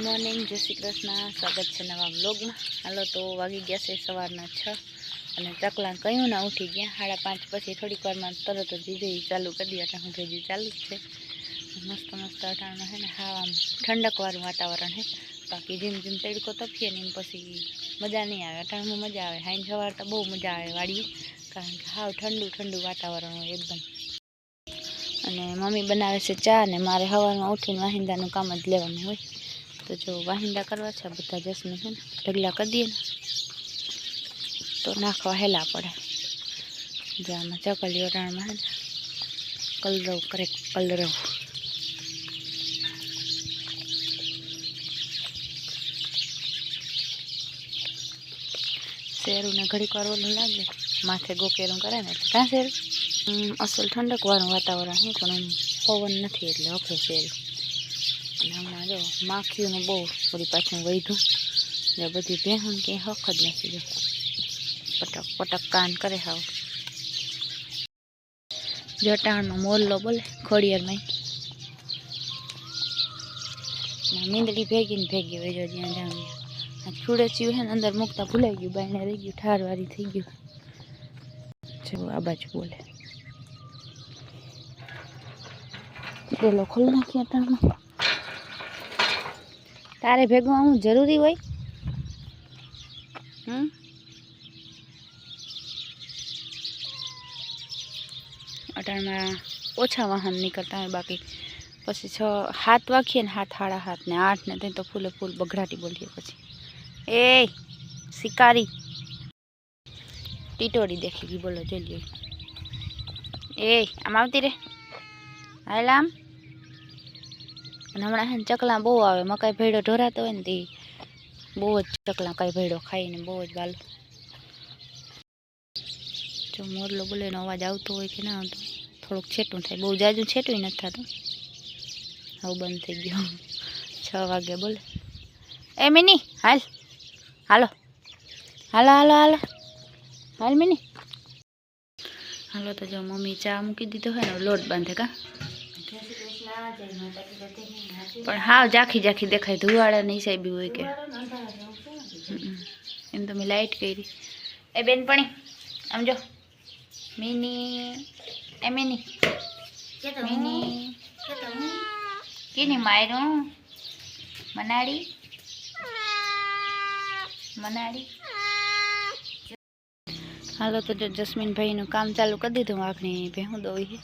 Morning, જય શ્રી કૃષ્ણ. સ્વાગત છે નવા વ્લોગમાં. હાલો તો વાગી ગયા છે સવારના 6 અને ચકલા કયું ના ઉઠી ગયા 5:30 પછી થોડીક વારમાં તરત જ વીજળી ચાલુ કરી દી. એટલે હું વીજળી ચાલુ જ છે. મસ્ત મસ્ત અટાણમાં છે ને હા ઠંડકવાળું વાતાવરણ છે. બાકી જેમ જેમ તડકો તપીએ ને એમ પછી મજા નહીં આવે. અટાણમાં મજા આવે. હાઈ સવાર તો બહુ મજા આવે વાડીએ, કારણ કે હાવ ઠંડુ ઠંડુ વાતાવરણ હોય એકદમ. અને મમ્મી બનાવે છે ચા ને મારે સવારમાં ઉઠીને વાહિંદાનું કામ જ લેવાનું હોય. તો જો વાહિંદા કરવા છે બધા જસમી છે ને ઢગલા કરી દઈએ ને તો નાખવા હેલા પડે. જે આમાં ચકલીઓ ટાણમાં છે ને કલરવ કરે કલરવ. શેરુંને ઘડીક વાર ઓલું લાગે માથે ગોકેરું કરે ને એટલે કાં શેરું અસલ ઠંડકવાળું વાતાવરણ છે પણ પવન નથી એટલે હફે શેરું. અને હમણાં જો માખીઓનું બહુ વળી પાછું વધ્યું. એટલે બધી ભેહું ક્યાંય હક જ નથી. જો પટક પટક કાન કરે હાવ. જટાણમાં મોરલો બોલે ખોડિયારમાં મીંદડી ભેગી ને ભેગી હોય. જો જ્યાં જાઉં ત્યાં છુડેચ્યું છે ને અંદર મૂકતા ભૂલાઈ ગયું, બાયણે રહી ગયું, ઠારવારી થઈ ગયું. જો આ બાજુ બોલે પેલો ખોલી નાખી અટાણમાં. તારે ભેગું આવું જરૂરી હોય? અટાણમાં ઓછા વાહન નીકળતા હોય. બાકી પછી 6-7 વાગીએ ને 7:30 ને 8 ને ત્યાં તો ફૂલે ફૂલ બઘડાટી બોલીએ. પછી એ શિકારી ટીટોડી દેખી ગઈ બોલો જોઈ લ્યો. એ આમ આવતી રે હાલ આમ. અને હમણાં હે ને ચકલા બહુ આવે. મકાઈ ભેડો ઢોરાતો હોય ને તે બહુ જ ચકલા કઈ ભેડો ખાઈને બહુ જ વાલું. જો મોરલો બોલે એનો અવાજ આવતો હોય કે ના આવતો. થોડુંક છેટું થાય, બહુ જાજુ છેટું નથી થતું. હવે બંધ થઈ ગયો. 6 વાગે બોલે એ મિની હાલ હાલો હાલો હાલો હાલો હાલ મિની હાલો. તો જો મમ્મી ચા મૂકી દીધો હોય ને લોટ બાંધે કા પણ હાવ ઝાંખી ઝાંખી દેખાય. ધુવાડાની હિસાબી હોય કે એમ તો મેં લાઈટ કરી. એ બેનપણી આમ જો મિની એ મિની મિની કીની માયરું મનાડી મનાડી. હાલો તો જો જસ્મીનભાઈનું કામ ચાલુ કરી દીધું. આખણી ભેહું દોઈ છે.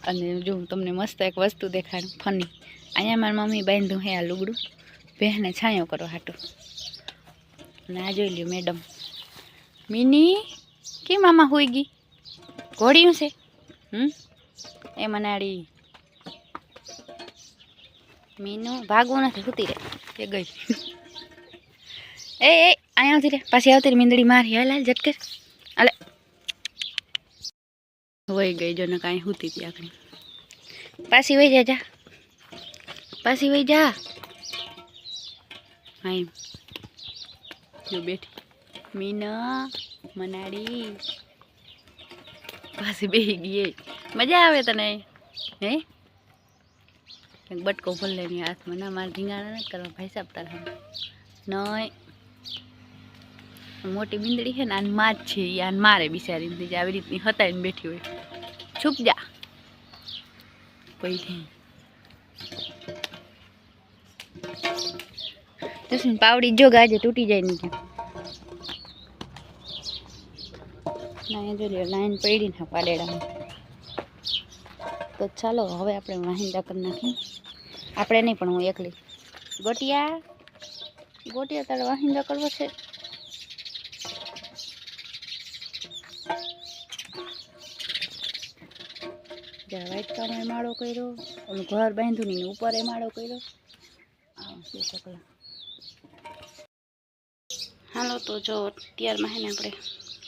અને જો હું તમને મસ્ત એક વસ્તુ દેખાડું ફની. અહીંયા મારી મમ્મી બાંધ્યું હે આ લુગડું ભેહને છાંયો કરો હાટું. અને આ જોઈ લ્યો મેડમ મિની કે મામા હોઈ ગઈ ઘોડ્યું છે. એ મનાડી મીનું ભાગવું નથી સુતી રે એ ગઈ. એ અહીંયા આવતી રે પાછી આવતી રે મીંદડી મારી. હાલ હાલ ઝટકે હાલે વહી ગઈ. જો ને કાંઈ સુતી હતી આખણી. પાછી વહી જા જા પાછી વહી જા. હા એમ જો બેઠી મીના મનાડી પાછી બેસી ગઈ. મજા આવે તને હે? બટકો ભલે ની હાથમાં ના મારે ઢીંગાણા નથી કરવા ભાઈ સાહેબ તારા નહીં. મોટી મીંદડી છે ને આને માં જ છે. એ આને મારે બિચારી આવી રીતની હતાઈને બેઠી હોય. છૂપ જા પહેલી તું પાવડી જો ગાજે તૂટી જાય નહીં ક્યાં જો લાઈન પડી ને પાડેડામાં. તો ચાલો હવે આપણે વાહિંદા કરી નાખીએ. આપણે નહીં પણ હું એકલી. ગોટિયા ગોટિયા તારે વાહિંદા કરવો છે? જ્યાં વાટકામાં માળો કર્યો, ઓલું ઘર બાંધ્યું ને ઉપર માળો કર્યો. ચકલા હાલો તો જો અત્યારમાં હે ને આપણે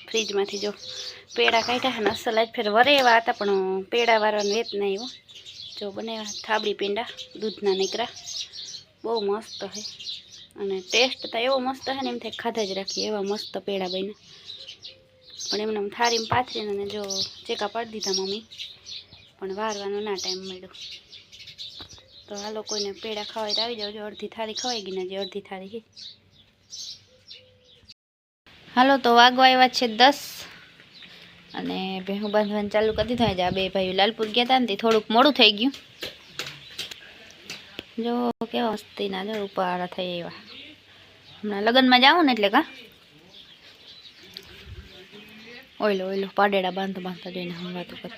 ફ્રીજમાંથી જો પેડા કાઢ્યા ને અસલ આજ ફેર વરે એવા હતા પણ પેડા વાળાને વેત ના આવ્યો. જો બનાવ્યા થાબડી પેંડા દૂધના નીકળ્યા. બહુ મસ્ત છે અને ટેસ્ટ તો એવો મસ્ત છે ને એમ થાય ખાધા જ રાખીએ એવા મસ્ત પેડા બન્યા. પણ એમને થાળીમાં પાથરીને જો ચેકા પાડી દીધા મમ્મી. પણ વારવાનો ના ટાઈમ મળ્યો તો તો આ લોકોને પેડા ખાવાય તો આવી જાવ. જો અડધી થાળી ખવાઈ ગઈ ને જે અડધી થાળી છે. હાલો તો વાગવા આવ્યા છે 10 અને ભેહું બાંધવાનું ચાલુ કરી દીધું. આજે આ બે ભાઈઓ લાલપુર ગયા હતા ને થોડુંક મોડું થઈ ગયું. જો કેવા મસ્તીના જો રૂપાળા થઈ આવ્યા. હમણાં લગ્નમાં જાઉં ને એટલે કા ઓઈલો ઓઈલો પાડેડા બાંધતા જઈને હું વાતો કર.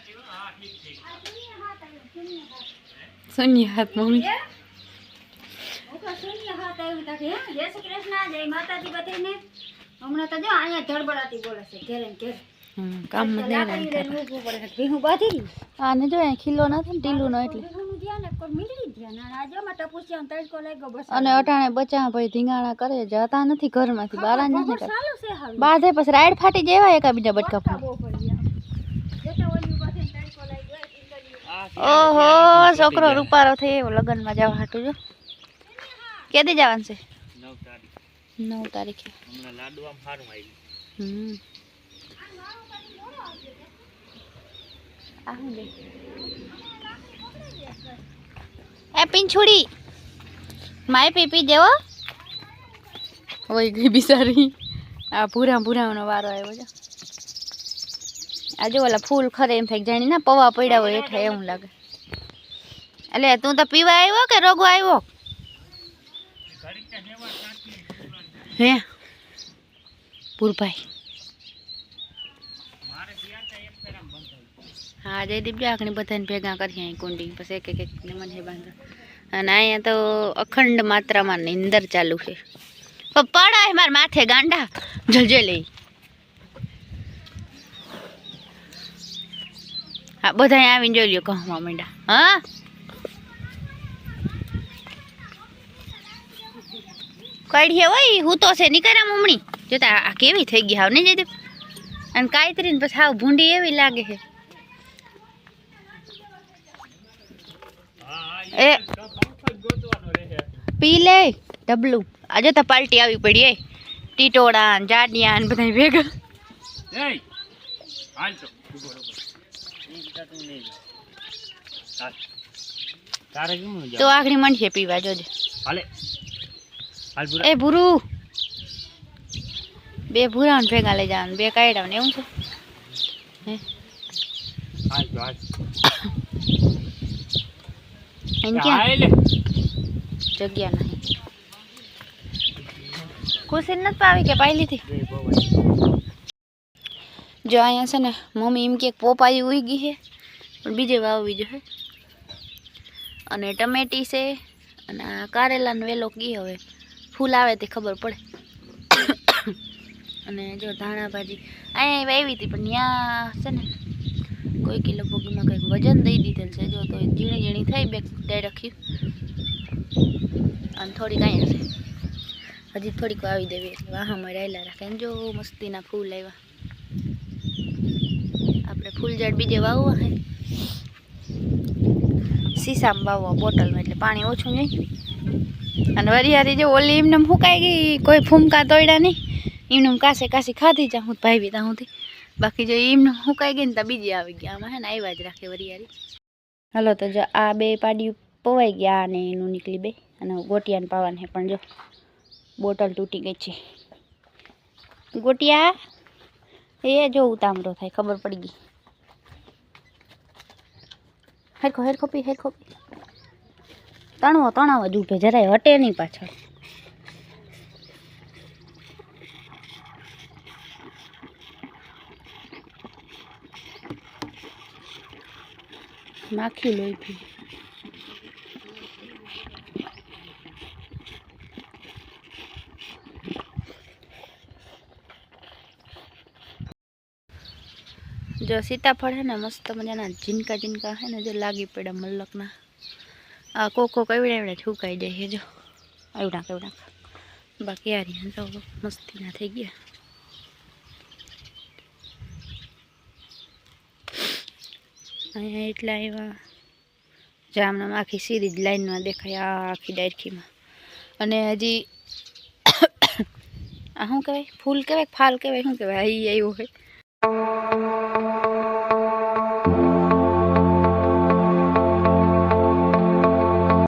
શૂન્ય હાથ મમ્મી હમણાં તો જો અહીંયા ધડબડાતી બોલે છે ઘેરે ઘેર કામ આને જો ખીલો નથી ને ટીલું નો એટલે અને અટાણે બચા ભાઈ ધીંગાણા કરે જતા નથી ઘરમાંથી બહાર જ નથી બાધે પછી રાઈડ ફાટી જેવા એકા બીજા બટકા ફૂટે. ઓહો છોકરો રૂપારો થઈ એવો લગ્નમાં જવા હાટું જો કેદી જવાનું છે 9 તારીખે. એ પિંછુડી માય પીપી જેવો હોય ગઈ બિચારી. આ ભૂરાનો વારો આવ્યો છે. આજે ઓલા ફૂલ ખરે એમ થાય જાણી ના પવા પડ્યા હોય એટલે એવું લાગે. એટલે તું તો પીવા આવ્યો કે રોગવા આવ્યો હે પૂરભાઈ? હા જયદીપ જો આખણી બધાને ભેગા કરીએ અહીં કુંડી પછી એક એક ને મને બાંધો. અને અહીંયા તો અખંડ માત્રામાં નિંદર ચાલુ છે. પડાય માર માથે ગાંડા જલજે લઈ. હા બધા આવીને જોઈ લ્યો કહવા માંડા. હા કઈડીએ હોય હું તો છે નીકળ્યા મમ્મી જોતા આ કેવી થઈ ગઈ હાવ નહીં જયદીપ. અને કાયતરીને પછી હાવ ભૂંડી એવી લાગે છે. એ પી લે ડબલું. આજે તો પાર્ટી આવી પડી. એ ટીટોડા જાડિયા ને બધા ભેગા. તો આગળ મનશે પીવા જોજે. એ ભૂરું બે ભૂરા ને ભેગા લઈ જવાનું બે કાઢ્યા ને એવું છે. જગ્યા નહીં ખુશી નથી પાવી કે પાઈ લીધી. જો અહીંયા છે ને મમ્મી એમ કે પોપાઈ ઉઈ ગઈ છે પણ બીજે વાવવી જોઈએ. અને ટમેટી છે અને આ કારેલાનો વેલો ગઈ હવે ફૂલ આવે તે ખબર પડે. અને જો ધાણા ભાજી અહીંયા વાવી હતી પણ ત્યાં છે ને કોઈ કિલો ભોગીમાં કંઈક વજન દઈ દીધેલ છે. જો તો ઝીણી ઝીણી થઈ બે દઈ રાખ્યું અને થોડીક અહીંયા છે હજી થોડીક વાવી દેવી એટલે વાહામાં રહેલા રાખે. જો મસ્તીના ફૂલ આવ્યા. આપણે ફૂલ ઝાડ બીજે વાવવા હે સીસામાં વાવવા બોટલમાં એટલે પાણી ઓછું નહીં. અને વરિયારી જો ઓલી એમને ફૂંકાઈ ગઈ કોઈ ફૂમકા તોડ્યા નહીં એમને કાસે કાસી ખાધી જા હું ભાઈ બી ત્યાંથી. બાકી જો એમને ફૂંકાઈ ગઈ ને ત્યાં બીજી આવી ગયા. આમાં હે ને આવ્યા જ રાખે વરિયારી. હાલો તો જો આ બે પાડિયું પવાઈ ગયા અને એનું નીકળી બે અને ગોટિયાને પાવાનું છે પણ જો બોટલ તૂટી ગઈ છે. ગોટિયા એ જો ઉતામળો થાય ખબર પડી ગઈ. હેરખો હેરખો પી હેરખો પી. તણાવ જ ઊભે જરાય હટે નહીં પાછળ. માખી લોહી પી. જો સીતાફળ હે ને મસ્ત મજાના ઝીનકા ઝીનકા હે ને જો લાગી પડ્યા મલકના. આ કોકો કેવડા એવડા છુકાઈ જાય છે જો એવડા કેવડા. બાકી યાર તો મસ્તીના થઈ ગયા. અહીંયા એટલા એવા જામનામ આખી સીરીજ લાઈનમાં દેખાય આ આખી ડાયરખીમાં. અને હજી આ શું કહેવાય ફૂલ કહેવાય ફાલ કહેવાય શું કહેવાય એ આવ્યો હોય.